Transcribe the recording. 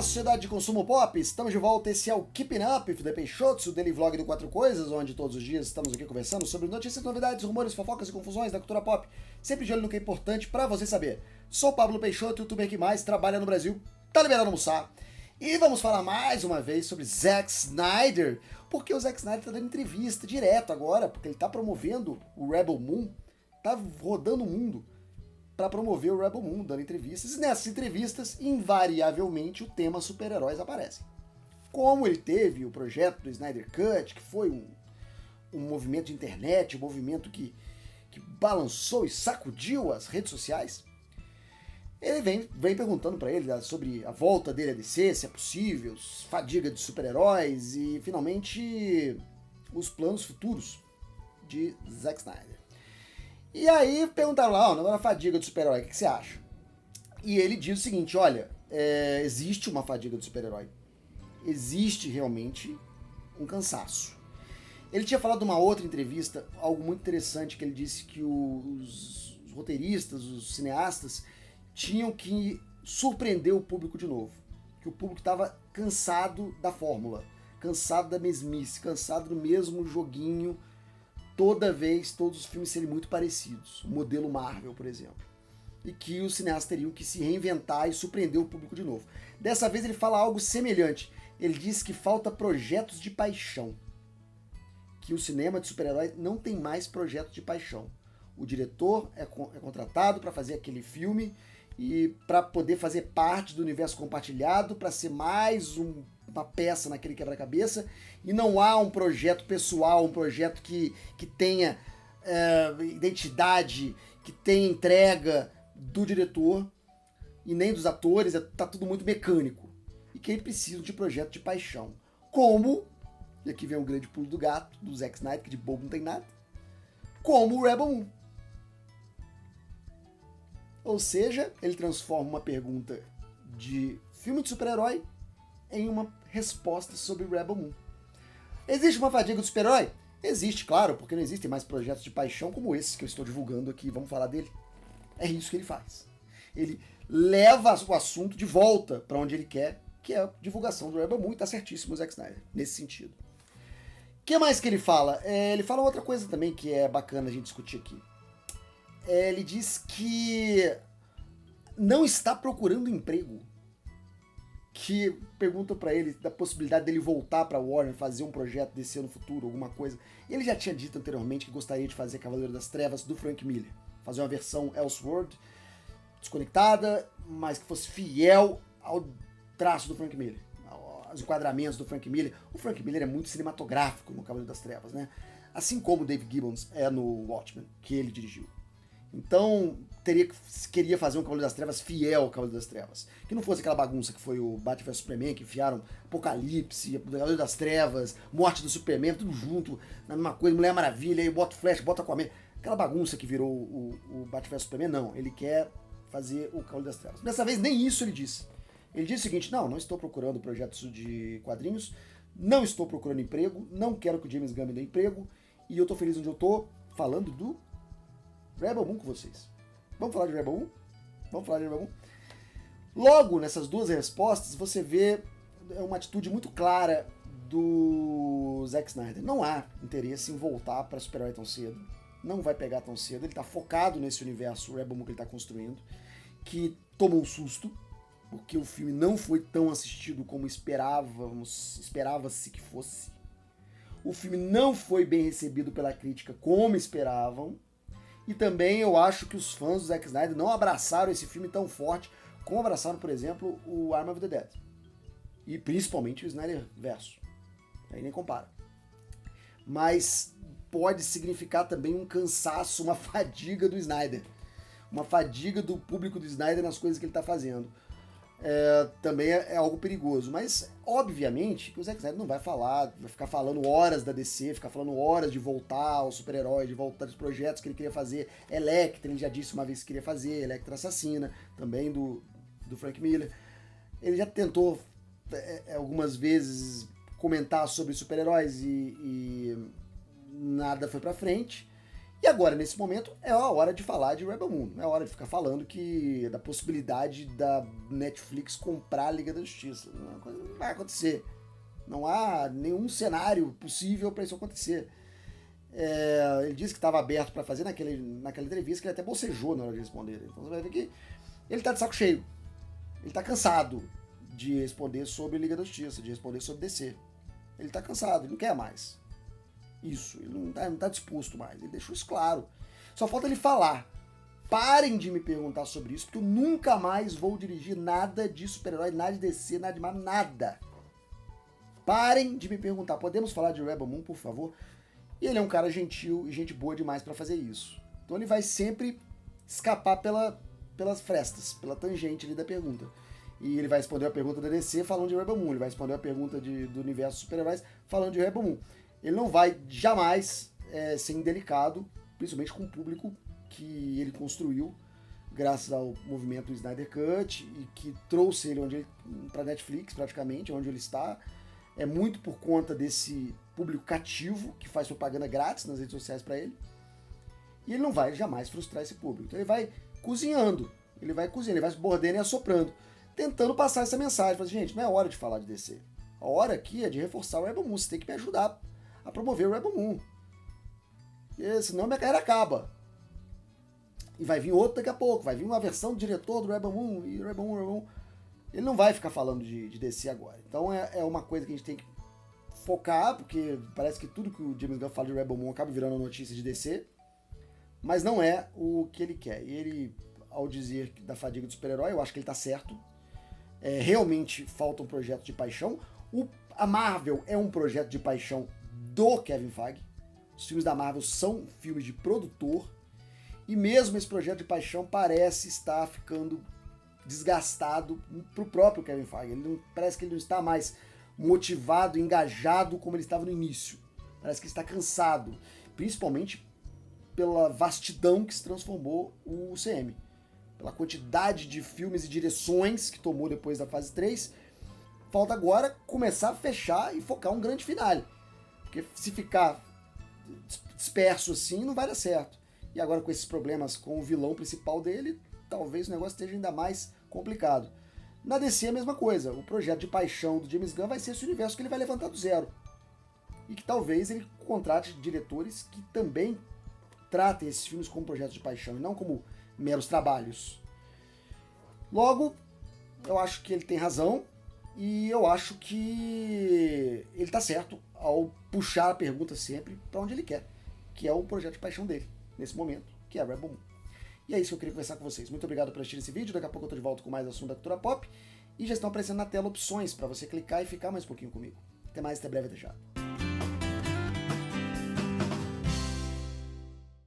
sociedade de consumo pop, estamos de volta, esse é o Keeping Up with the Peixotos, o daily vlog do Quatro Coisas, onde todos os dias estamos aqui conversando sobre notícias, novidades, rumores, fofocas e confusões da cultura pop, sempre de olho no que é importante pra você saber. Sou o Pablo Peixoto, youtuber que mais trabalha no Brasil, tá liberado almoçar. E vamos falar mais uma vez sobre Zack Snyder, porque o Zack Snyder tá dando entrevista direto agora, porque ele tá promovendo o Rebel Moon, tá rodando o mundo para promover o Rebel Moon, dando entrevistas, e nessas entrevistas, invariavelmente, o tema super-heróis aparece. Como ele teve o projeto do Snyder Cut, que foi um movimento de internet, um movimento que balançou e sacudiu as redes sociais, ele vem perguntando para ele sobre a volta dele a DC, se é possível, fadiga de super-heróis e, finalmente, os planos futuros de Zack Snyder. E aí perguntaram lá, na fadiga do super-herói, o que você acha? E ele diz o seguinte, olha, existe uma fadiga do super-herói. Existe realmente um cansaço. Ele tinha falado numa outra entrevista, algo muito interessante, que ele disse que os roteiristas, os cineastas, tinham que surpreender o público de novo. Que o público estava cansado da fórmula, cansado da mesmice, cansado do mesmo joguinho, toda vez, todos os filmes serem muito parecidos. O modelo Marvel, por exemplo. E que os cineastas teriam que se reinventar e surpreender o público de novo. Dessa vez ele fala algo semelhante. Ele diz que falta projetos de paixão. Que o cinema de super-herói não tem mais projetos de paixão. O diretor é contratado para fazer aquele filme e para poder fazer parte do universo compartilhado, para ser mais uma peça naquele quebra-cabeça, e não há um projeto pessoal, um projeto que tenha identidade, que tenha entrega do diretor e nem dos atores, tá tudo muito mecânico. E que ele precisa de projeto de paixão. Como, e aqui vem um grande pulo do gato, do Zack Snyder, que de bobo não tem nada, como o Rebel Moon. Ou seja, ele transforma uma pergunta de filme de super-herói em uma resposta sobre Rebel Moon. Existe uma fadiga do super-herói? Existe, claro, porque não existem mais projetos de paixão como esses que eu estou divulgando aqui, vamos falar dele. É isso que ele faz. Ele leva o assunto de volta para onde ele quer, que é a divulgação do Rebel Moon, e tá certíssimo o Zack Snyder, nesse sentido. O que mais que ele fala? Ele fala outra coisa também que é bacana a gente discutir aqui. Ele diz que não está procurando emprego. Que perguntam para ele da possibilidade dele voltar para Warner, fazer um projeto desse ano futuro, alguma coisa. Ele já tinha dito anteriormente que gostaria de fazer Cavaleiro das Trevas do Frank Miller. Fazer uma versão Elseworld, desconectada, mas que fosse fiel ao traço do Frank Miller, aos enquadramentos do Frank Miller. O Frank Miller é muito cinematográfico no Cavaleiro das Trevas, né? Assim como o Dave Gibbons é no Watchmen, que ele dirigiu. Então, queria fazer um Cavaleiro das Trevas fiel ao Cavaleiro das Trevas. Que não fosse aquela bagunça que foi o Batman vs Superman, que enfiaram Apocalipse, Cavaleiro das Trevas, Morte do Superman, tudo junto, na mesma coisa, Mulher Maravilha, aí bota Flash, bota Aquaman. Aquela bagunça que virou o Batman vs Superman, não. Ele quer fazer o Cavaleiro das Trevas. Dessa vez, nem isso ele disse. Ele disse o seguinte, não estou procurando projetos de quadrinhos, não estou procurando emprego, não quero que o James Gunn me dê emprego, e eu tô feliz onde eu tô, falando do Rebel Moon com vocês. Vamos falar de Rebel Moon? Vamos falar de Rebel Moon? Logo, nessas duas respostas, você vê uma atitude muito clara do Zack Snyder. Não há interesse em voltar para super-herói tão cedo. Não vai pegar tão cedo. Ele está focado nesse universo Rebel Moon que ele está construindo, que tomou um susto, porque o filme não foi tão assistido como esperava-se que fosse. O filme não foi bem recebido pela crítica como esperavam. E também eu acho que os fãs do Zack Snyder não abraçaram esse filme tão forte como abraçaram, por exemplo, o Army of the Dead. E principalmente o Snyder Verso. Aí nem compara. Mas pode significar também um cansaço, uma fadiga do Snyder. Uma fadiga do público do Snyder nas coisas que ele está fazendo. Também é algo perigoso, mas obviamente que o Zack Snyder não vai ficar falando horas da DC, ficar falando horas de voltar ao super-herói, de voltar dos projetos que ele queria fazer. Elektra, ele já disse uma vez que queria fazer, Elektra Assassina, também do Frank Miller. Ele já tentou algumas vezes comentar sobre super-heróis e nada foi pra frente. E agora, nesse momento, é a hora de falar de Rebel Moon. Não é a hora de ficar falando da possibilidade da Netflix comprar a Liga da Justiça. Não vai acontecer. Não há nenhum cenário possível para isso acontecer. Ele disse que estava aberto para fazer naquela entrevista, que ele até bocejou na hora de responder. Então você vai ver que ele está de saco cheio. Ele está cansado de responder sobre Liga da Justiça, de responder sobre DC. Ele está cansado, ele não quer mais. Isso, ele não tá disposto mais. Ele deixou isso claro. Só falta ele falar. Parem de me perguntar sobre isso, porque eu nunca mais vou dirigir nada de super-herói, nada de DC, nada de Marvel, nada. Parem de me perguntar. Podemos falar de Rebel Moon, por favor? E ele é um cara gentil e gente boa demais para fazer isso. Então ele vai sempre escapar pelas frestas, pela tangente ali da pergunta. E ele vai responder a pergunta da DC falando de Rebel Moon. Ele vai responder a pergunta do universo super-heróis falando de Rebel Moon. Ele não vai jamais ser indelicado, principalmente com o público que ele construiu, graças ao movimento Snyder Cut, e que trouxe ele para Netflix, praticamente, onde ele está. É muito por conta desse público cativo, que faz propaganda grátis nas redes sociais para ele. E ele não vai jamais frustrar esse público. Então ele vai cozinhando, ele vai mordendo e assoprando, tentando passar essa mensagem. Fala, gente, não é hora de falar de DC. A hora aqui é de reforçar o Rebel Moon. Você tem que me ajudar a promover o Rebel Moon. E senão minha carreira acaba. E vai vir outro daqui a pouco. Vai vir uma versão do diretor do Rebel Moon. E Rebel Moon. Ele não vai ficar falando de DC agora. Então é uma coisa que a gente tem que focar, porque parece que tudo que o James Gunn fala de Rebel Moon acaba virando notícia de DC. Mas não é o que ele quer. E ele, ao dizer da fadiga do super-herói, eu acho que ele tá certo. Realmente falta um projeto de paixão. A Marvel é um projeto de paixão do Kevin Feige. Os filmes da Marvel são filmes de produtor. E mesmo esse projeto de paixão parece estar ficando desgastado pro próprio Kevin Feige. Parece que ele não está mais motivado, engajado como ele estava no início. Parece que ele está cansado. Principalmente pela vastidão que se transformou o UCM. Pela quantidade de filmes e direções que tomou depois da fase 3. Falta agora começar a fechar e focar um grande finale. Porque se ficar disperso assim, não vai dar certo. E agora com esses problemas com o vilão principal dele, talvez o negócio esteja ainda mais complicado. Na DC é a mesma coisa. O projeto de paixão do James Gunn vai ser esse universo que ele vai levantar do zero. E que talvez ele contrate diretores que também tratem esses filmes como projetos de paixão e não como meros trabalhos. Logo, eu acho que ele tem razão e eu acho que ele tá certo ao puxar a pergunta sempre para onde ele quer, que é o projeto de paixão dele, nesse momento, que é Rebel Moon. E é isso que eu queria conversar com vocês. Muito obrigado por assistir esse vídeo. Daqui a pouco eu tô de volta com mais assunto da cultura pop. E já estão aparecendo na tela opções para você clicar e ficar mais um pouquinho comigo. Até mais, até breve, até já.